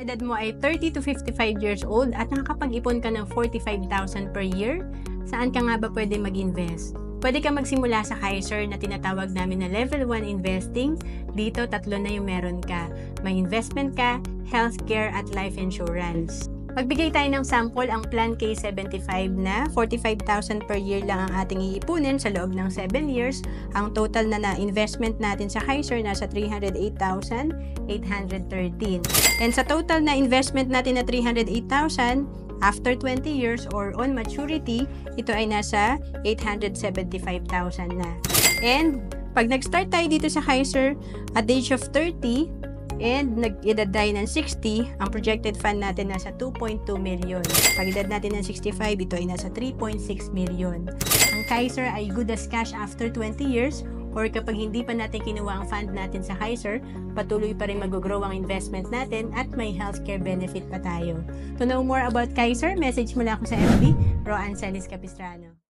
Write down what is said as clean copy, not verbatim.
edad mo ay 30 to 55 years old at nakakapag-ipon ka ng 45,000 per year, saan ka nga ba pwede mag-invest? Pwede ka magsimula sa Kaiser na tinatawag namin na Level 1 Investing. Dito, tatlo na yung meron ka. May investment ka, healthcare at life insurance. Magbigay tayo ng sample, ang Plan K75 na 45,000 per year lang ang ating iipunin sa loob ng 7 years. Ang total na investment natin sa Kaiser nasa 308,813. And sa total na investment natin na 308,000, after 20 years or on maturity, ito ay nasa 875,000 na. And pag nag-start tayo dito sa Kaiser at the age of 30, and nag-edad tayo ng 60, ang projected fund natin nasa 2.2 million. Pag edad natin ng 65, ito ay nasa 3.6 million. Ang Kaiser ay good as cash after 20 years, or kapag hindi pa natin kinuha ang fund natin sa Kaiser, patuloy pa rin mag-grow ang investment natin at may healthcare benefit pa tayo. To know more about Kaiser, message mo lang ako sa FB, Roanne Celis Capistrano.